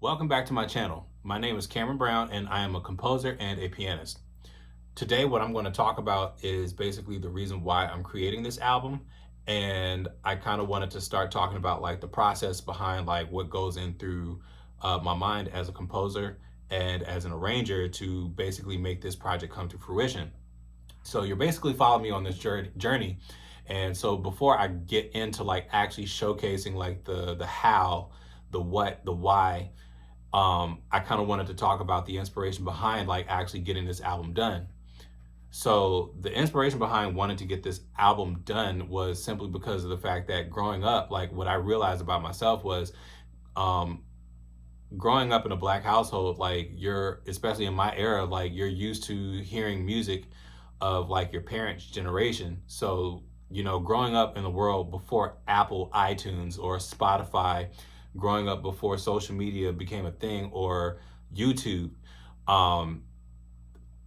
Welcome back to my channel. My name is Cameron Brown and I am a composer and a pianist. Today what I'm going to talk about is basically the reason why I'm creating this album, and I kind of wanted to start talking about like the process behind like what goes in through my mind as a composer and as an arranger to basically make this project come to fruition. So you're basically following me on this journey. And so before I get into like actually showcasing like the how, the what, the why, I kind of wanted to talk about the inspiration behind like actually getting this album done. So the inspiration behind wanting to get this album done was simply because of the fact that growing up, like what I realized about myself was, um, growing up in a black household, like you're, especially in my era, like you're used to hearing music of like your parents' generation. So, growing up in the world before Apple iTunes or Spotify, growing up before social media became a thing or YouTube, um,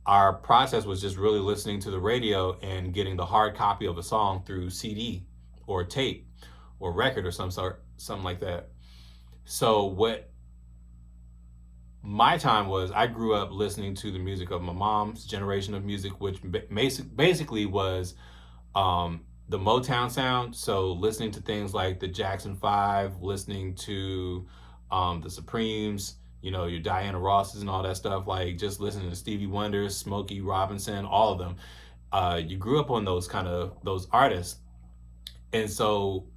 our process was just really listening to the radio and getting the hard copy of a song through CD or tape or record or something like that. So what my time was, I grew up listening to the music of my mom's generation of music, which basically was the Motown sound. So listening to things like the Jackson 5, listening to the Supremes, your Diana Rosses and all that stuff, like just listening to Stevie Wonder, Smokey Robinson, all of them. You grew up on those artists. And so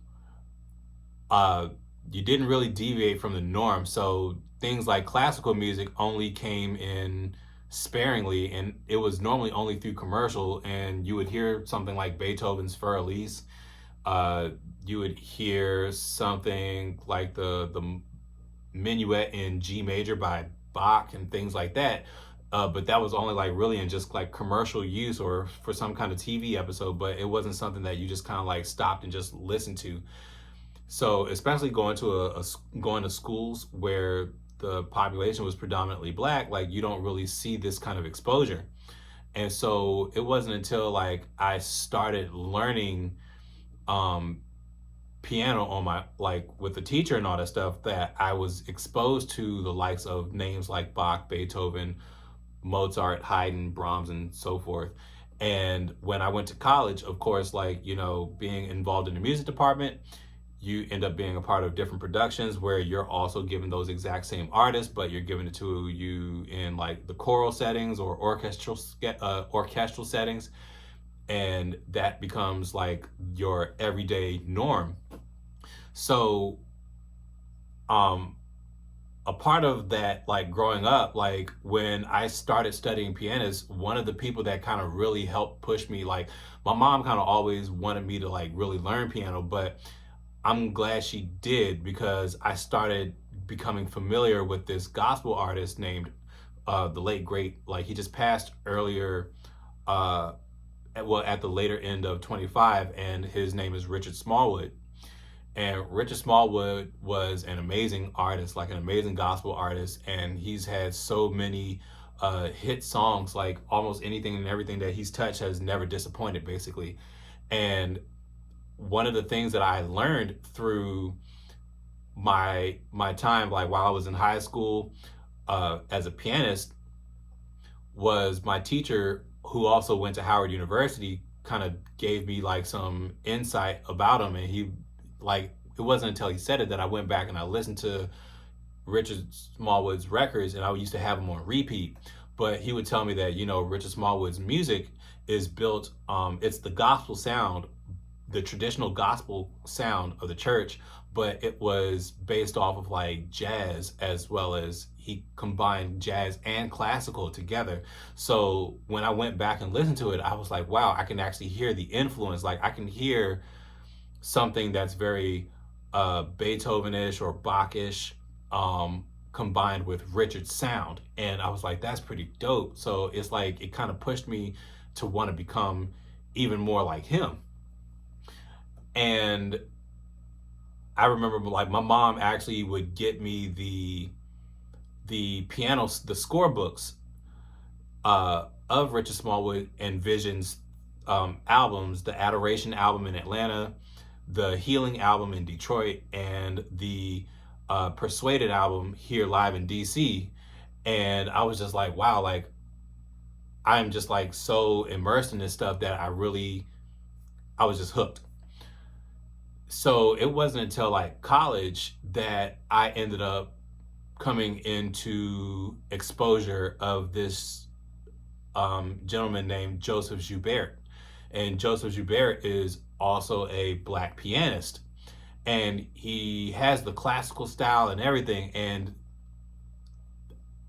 you didn't really deviate from the norm. So things like classical music only came in sparingly, and it was normally only through commercial. And you would hear something like Beethoven's Für Elise. You would hear something like the Minuet in G major by Bach and things like that. But that was only like really in just like commercial use or for some kind of TV episode. But it wasn't something that you just kind of like stopped and just listened to. So especially going to schools where the population was predominantly black, like you don't really see this kind of exposure. And so it wasn't until like I started learning um, piano on my like with the teacher and all that stuff that I was exposed to the likes of names like Bach, Beethoven, Mozart, Haydn, Brahms, and so forth. And when I went to college, of course, like, being involved in the music department, you end up being a part of different productions where you're also given those exact same artists, but you're giving it to you in like the choral settings or orchestral settings, and that becomes like your everyday norm. So, um, a part of that, like growing up, like when I started studying pianist, one of the people that kind of really helped push me, like my mom kind of always wanted me to like really learn piano, but I'm glad she did because I started becoming familiar with this gospel artist named the late great, like he just passed earlier, at the later end of 25, and his name is Richard Smallwood. And Richard Smallwood was an amazing artist, like an amazing gospel artist, and he's had so many hit songs, like almost anything and everything that he's touched has never disappointed, basically. And one of the things that I learned through my time, like while I was in high school, as a pianist, was my teacher, who also went to Howard University, kind of gave me like some insight about him. And he, like, it wasn't until he said it that I went back and I listened to Richard Smallwood's records, and I used to have them on repeat. But he would tell me that, Richard Smallwood's music is built, it's the gospel sound, the traditional gospel sound of the church, but it was based off of like jazz, as well as he combined jazz and classical together. So when I went back and listened to it, I was like, wow, I can actually hear the influence. Like I can hear something that's very Beethoven-ish or Bach-ish, combined with Richard's sound. And I was like, that's pretty dope. So it's like, it kind of pushed me to want to become even more like him. And I remember like my mom actually would get me the piano, the score books of Richard Smallwood and Vision's albums, the Adoration album in Atlanta, the Healing album in Detroit, and the Persuaded album here live in DC. And I was just like, wow, like I'm just like so immersed in this stuff that I was just hooked. So it wasn't until like college that I ended up coming into exposure of this gentleman named Joseph Joubert. And Joseph Joubert is also a black pianist. And he has the classical style and everything. And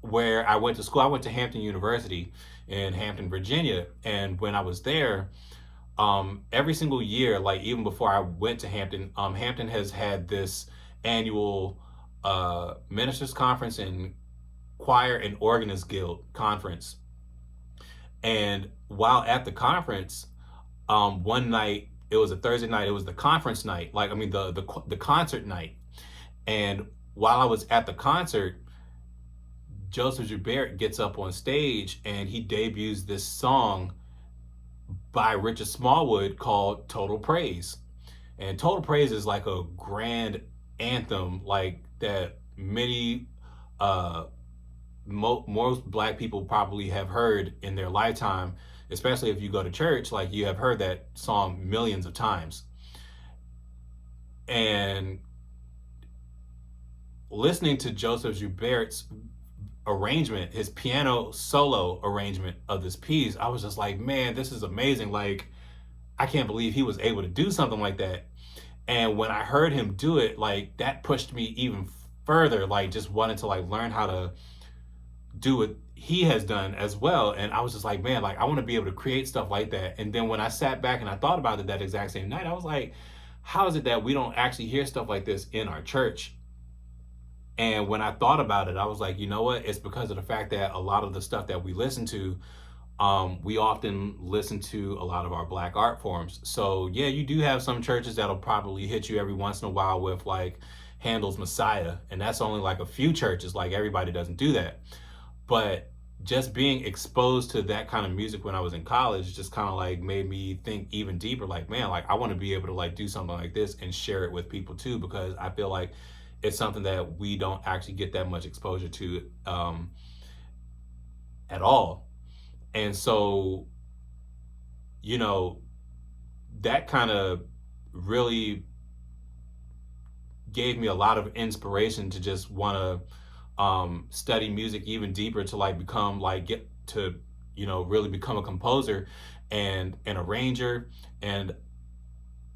where I went to school, I went to Hampton University in Hampton, Virginia. And when I was there, every single year, like even before I went to Hampton, Hampton has had this annual ministers conference and choir and organist guild conference. And while at the conference, one night, it was a Thursday night, it was the conference night, like I mean the concert night. And while I was at the concert, Joseph Joubert gets up on stage and he debuts this song by Richard Smallwood called Total Praise. And Total Praise is like a grand anthem, like that many most black people probably have heard in their lifetime, especially if you go to church, like you have heard that song millions of times. And listening to Joseph Joubert's arrangement, his piano solo arrangement of this piece, I was just like, man, this is amazing. Like, I can't believe he was able to do something like that. And when I heard him do it, like that pushed me even further, like just wanted to like learn how to do what he has done as well. And I was just like, man, like I want to be able to create stuff like that. And then when I sat back and I thought about it that exact same night, I was like, how is it that we don't actually hear stuff like this in our church? And when I thought about it, I was like, you know what? It's because of the fact that a lot of the stuff that we listen to, we often listen to a lot of our black art forms. So yeah, you do have some churches that'll probably hit you every once in a while with like Handel's Messiah. And that's only like a few churches, like everybody doesn't do that. But just being exposed to that kind of music when I was in college just kind of like made me think even deeper, like, man, like I want to be able to like do something like this and share it with people too, because I feel like it's something that we don't actually get that much exposure to at all. And so, you know, that kind of really gave me a lot of inspiration to just want to study music even deeper, to like become like get to, you know, really become a composer and an arranger. And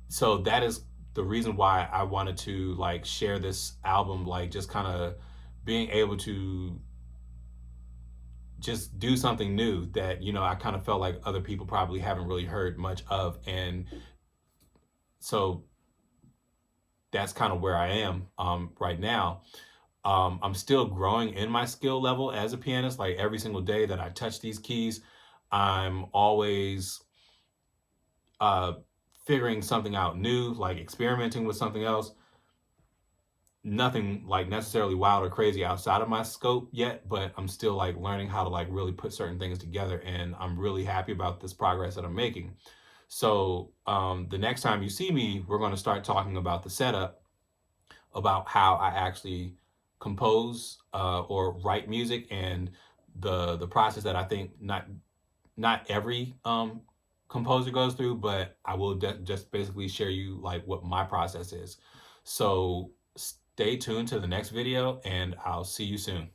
so that is the reason why I wanted to like share this album, like just kind of being able to just do something new that, you know, I kind of felt like other people probably haven't really heard much of. And so that's kind of where I am right now. I'm still growing in my skill level as a pianist. Like every single day that I touch these keys, I'm always figuring something out new, like experimenting with something else. Nothing like necessarily wild or crazy outside of my scope yet, but I'm still like learning how to like really put certain things together, and I'm really happy about this progress that I'm making. So the next time you see me, we're going to start talking about the setup, about how I actually compose or write music, and the process that I think not every composer goes through, but I will just basically share you like what my process is. So stay tuned to the next video, and I'll see you soon.